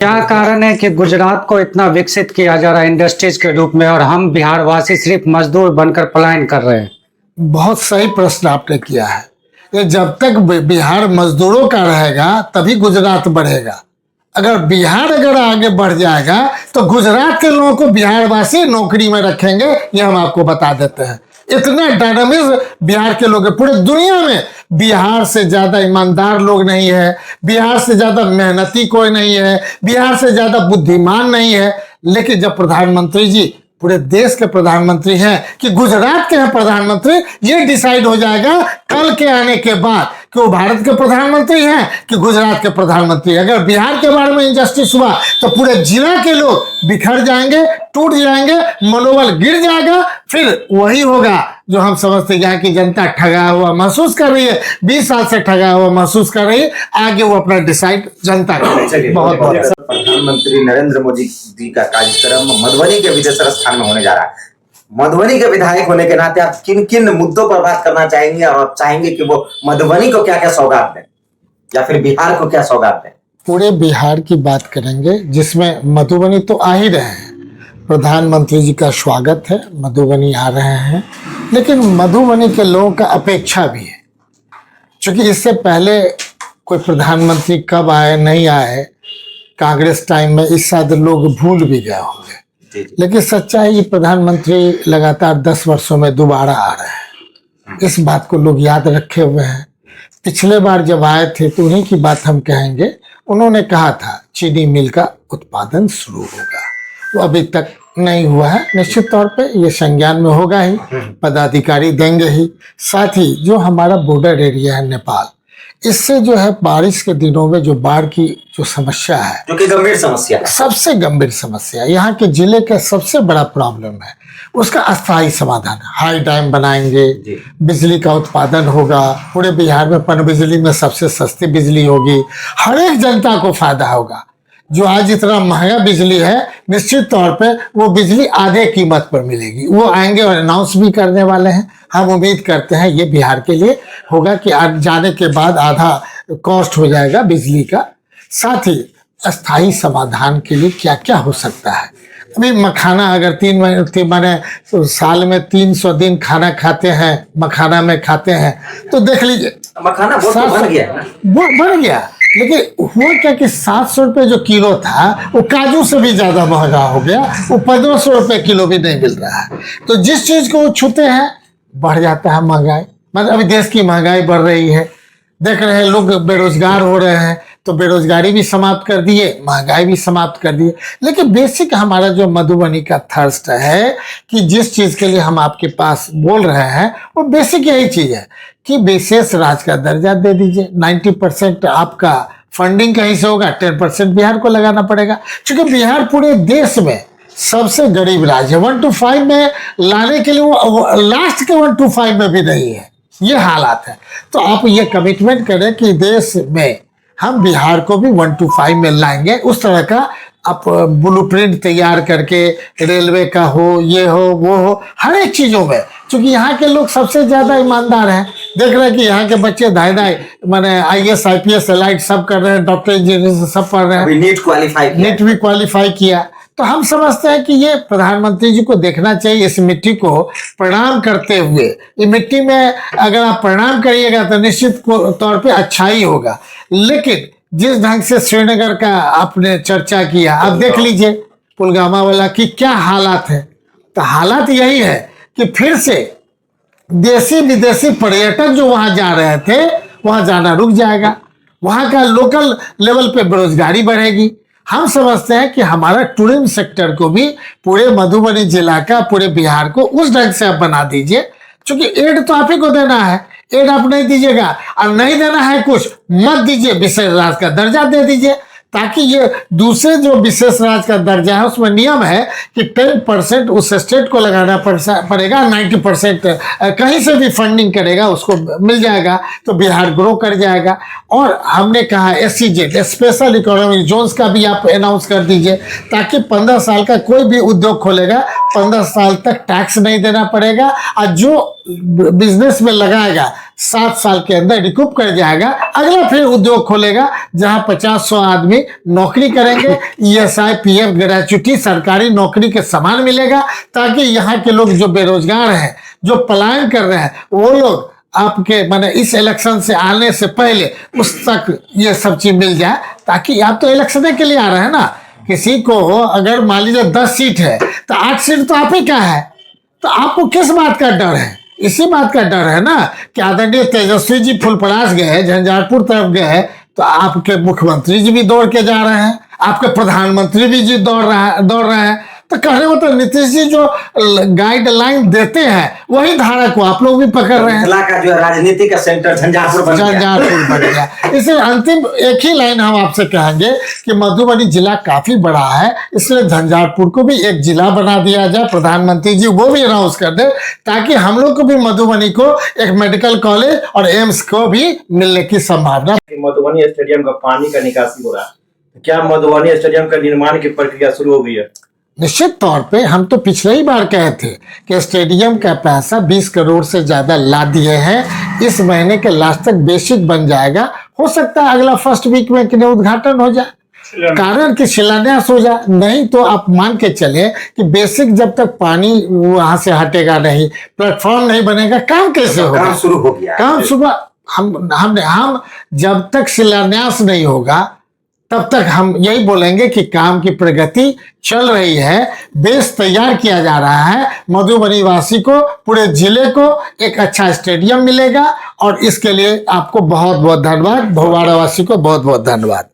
क्या कारण है कि गुजरात को इतना विकसित किया जा रहा है इंडस्ट्रीज के रूप में और हम बिहार वासी सिर्फ मजदूर बनकर पलायन कर रहे हैं? बहुत सही प्रश्न आपने किया है। ये जब तक बिहार मजदूरों का रहेगा तभी गुजरात बढ़ेगा। अगर आगे बढ़ जाएगा तो गुजरात के लोगों को बिहार वासी नौकरी में रखेंगे, ये हम आपको बता देते हैं। इतना डायनामिज्म बिहार के लोग हैं। पूरे दुनिया में बिहार से ज्यादा ईमानदार लोग नहीं है, बिहार से ज्यादा मेहनती कोई नहीं है, बिहार से ज्यादा बुद्धिमान नहीं है। लेकिन जब प्रधानमंत्री जी पूरे देश के प्रधानमंत्री हैं कि गुजरात के हैं प्रधानमंत्री, ये डिसाइड हो जाएगा कल के आने के बाद कि वो भारत के प्रधानमंत्री हैं कि गुजरात के प्रधानमंत्री। अगर बिहार के बारे में इंजस्टिस हुआ तो पूरे जिला के लोग बिखर जाएंगे, टूट जाएंगे, मनोबल गिर जाएगा। फिर वही होगा जो हम समझते हैं कि जनता ठगा हुआ महसूस कर रही है, 20 साल से ठगा हुआ महसूस कर रही है। आगे वो अपना डिसाइड जनता करेगी। बहुत बहुत प्रधानमंत्री नरेंद्र मोदी जी का कार्यक्रम मधुबनी के विदेशर स्थान में होने जा रहा है। मधुबनी के विधायक होने के नाते आप किन किन मुद्दों पर बात करना चाहेंगे और आप चाहेंगे कि वो मधुबनी को क्या क्या सौगात दें या फिर बिहार को क्या सौगात दें? पूरे बिहार की बात करेंगे जिसमें मधुबनी तो आ ही रहे हैं। प्रधानमंत्री जी का स्वागत है, मधुबनी आ रहे हैं। लेकिन मधुबनी के लोगों का अपेक्षा भी है, क्योंकि इससे पहले कोई प्रधानमंत्री कब आए नहीं आए, कांग्रेस टाइम में इस शायद लोग भूल भी गए होंगे। लेकिन सच्चाई ये प्रधानमंत्री लगातार 10 वर्षों में दोबारा आ रहे हैं, इस बात को लोग याद रखे हुए हैं। पिछले बार जब आए थे तो उन्हीं की बात हम कहेंगे। उन्होंने कहा था चीनी मिल का उत्पादन शुरू होगा, वो अभी तक नहीं हुआ है। निश्चित तौर पे ये संज्ञान में होगा ही, पदाधिकारी देंगे ही। साथ ही जो हमारा बॉर्डर एरिया है नेपाल, इससे जो है बारिश के दिनों में जो बाढ़ की जो समस्या है, जो कि गंभीर समस्या है, सबसे गंभीर समस्या है, यहाँ के जिले का सबसे बड़ा प्रॉब्लम है, उसका अस्थायी समाधान है। हाई डैम बनाएंगे, बिजली का उत्पादन होगा, पूरे बिहार में पनबिजली में सबसे सस्ती बिजली होगी, हर एक जनता को फायदा होगा। जो आज इतना महंगा बिजली है, निश्चित तौर पे वो बिजली आधे कीमत पर मिलेगी। वो आएंगे और अनाउंस भी करने वाले हैं। हम उम्मीद करते हैं ये बिहार के लिए होगा कि आज जाने के बाद आधा कॉस्ट हो जाएगा बिजली का। साथ ही अस्थाई समाधान के लिए क्या क्या हो सकता है। अभी मखाना अगर 3 महीने तो साल में 300 दिन खाना खाते हैं, मखाना में खाते हैं, तो देख लीजिए मखाना बन गया, बढ़ गया। लेकिन हुआ क्या कि 700 रुपये जो किलो था वो काजू से भी ज्यादा महंगा हो गया, वो 1500 रुपये किलो भी नहीं मिल रहा है। तो जिस चीज को वो छूते हैं बढ़ जाता है महंगाई। मतलब अभी देश की महंगाई बढ़ रही है, देख रहे हैं लोग बेरोजगार हो रहे हैं, तो बेरोजगारी भी समाप्त कर दिए, महंगाई भी समाप्त कर दिए। लेकिन बेसिक हमारा जो मधुबनी का थर्स्ट है कि जिस चीज के लिए हम आपके पास बोल रहे हैं वो बेसिक यही चीज है कि विशेष राज्य का दर्जा दे दीजिए। 90% आपका फंडिंग कहीं से होगा, 10% बिहार को लगाना पड़ेगा, क्योंकि बिहार पूरे देश में सबसे गरीब राज्य है। 1 to 5 में लाने के लिए वो लास्ट के 1 to 5 में भी नहीं है, ये हालात है। तो आप ये कमिटमेंट करें कि देश में हम बिहार को भी 1 to 5 में लाएंगे। उस तरह का आप ब्लूप्रिंट तैयार करके, रेलवे का हो, ये हो, वो हो, हर एक चीजों में, क्योंकि यहाँ के लोग सबसे ज्यादा ईमानदार हैं। देख रहे हैं कि यहाँ के बच्चे ढाई माने IAS IPS एलाइट सब कर रहे हैं, डॉक्टर इंजीनियर सब पढ़ रहे हैं, नीट भी क्वालिफाई किया। तो हम समझते हैं कि ये प्रधानमंत्री जी को देखना चाहिए, इस मिट्टी को प्रणाम करते हुए। ये मिट्टी में अगर आप प्रणाम करिएगा तो निश्चित तौर पे अच्छा ही होगा। लेकिन जिस ढंग से श्रीनगर का आपने चर्चा किया, आप देख लीजिए पुलवामा वाला की क्या हालात है। तो हालात यही है कि फिर से देशी विदेशी पर्यटक जो वहां जा रहे थे वहां जाना रुक जाएगा, वहां का लोकल लेवल पे बेरोजगारी बढ़ेगी। हम समझते हैं कि हमारा टूरिज्म सेक्टर को भी पूरे मधुबनी जिला का, पूरे बिहार को उस ढंग से आप बना दीजिए, क्योंकि एड तो आप ही को देना है। एड आप नहीं दीजिएगा और नहीं देना है कुछ मत दीजिए, विशेष राज्य का दर्जा दे दीजिए, ताकि ये दूसरे जो विशेष राज्य का दर्जा है उसमें नियम है कि 10% उस स्टेट को लगाना पड़ेगा, 90% कहीं से भी फंडिंग करेगा उसको मिल जाएगा, तो बिहार ग्रो कर जाएगा। और हमने कहा SEZ स्पेशल इकोनॉमिक जोन्स का भी आप अनाउंस कर दीजिए, ताकि 15 साल का कोई भी उद्योग खोलेगा 15 साल तक टैक्स नहीं देना पड़ेगा, और जो बिजनेस में लगाएगा 7 साल के अंदर रिकूप कर जाएगा, अगला फिर उद्योग खोलेगा जहां 50-100 आदमी नौकरी करेंगे। ESI PF ग्रेच्युटी सरकारी नौकरी के समान मिलेगा, ताकि यहाँ के लोग जो बेरोजगार हैं, जो पलायन कर रहे हैं, वो लोग आपके माने इस इलेक्शन से आने से पहले उस तक ये सब चीज मिल जाए। ताकि आप तो इलेक्शन के लिए आ रहे हैं ना, किसी को अगर मान लीजिए 10 सीट है तो 8 सीट तो आप ही का है, तो आपको किस बात का डर है? इसी बात का डर है ना कि आदरणीय तेजस्वी जी फुलपरास गए, झंझारपुर तरफ गए, तो आपके मुख्यमंत्री जी भी दौड़ के जा रहे हैं, आपके प्रधानमंत्री भी जी दौड़ रहे हैं। तो कहने को तो नीतीश जी जो गाइडलाइन देते हैं वही धारा को आप लोग भी पकड़ रहे हैं। मिथिला का जो राजनीति का सेंटर झंझारपुर बन गया। इसलिए अंतिम एक ही लाइन हम आपसे कहेंगे कि मधुबनी जिला काफी बड़ा है, इसलिए झंझारपुर को भी एक जिला बना दिया जाए। प्रधानमंत्री जी वो भी अनाउंस कर दे, ताकि हम लोग को भी मधुबनी को एक मेडिकल कॉलेज और एम्स को भी मिलने की संभावना। मधुबनी स्टेडियम का पानी का निकासी हो रहा है, क्या मधुबनी स्टेडियम का निर्माण की प्रक्रिया शुरू हो गई है? निश्चित तौर पे हम तो पिछले ही बार कहे थे कि स्टेडियम का पैसा 20 करोड़ से ज्यादा ला दिए हैं, इस महीने के लास्ट तक बेसिक बन जाएगा। हो सकता है अगला फर्स्ट वीक में कि उद्घाटन हो जाए, कारण कि शिलान्यास हो जाए। नहीं तो आप मान के चले कि बेसिक जब तक पानी वहां से हटेगा नहीं, प्लेटफॉर्म नहीं बनेगा, काम कैसे होगा? काम शुरू हो गया, काम सुबह हम जब तक शिलान्यास नहीं होगा तब तक हम यही बोलेंगे कि काम की प्रगति चल रही है, बेस तैयार किया जा रहा है। मधुबनी वासी को, पूरे जिले को एक अच्छा स्टेडियम मिलेगा, और इसके लिए आपको बहुत बहुत धन्यवाद। भोवाड़ा वासी को बहुत बहुत धन्यवाद।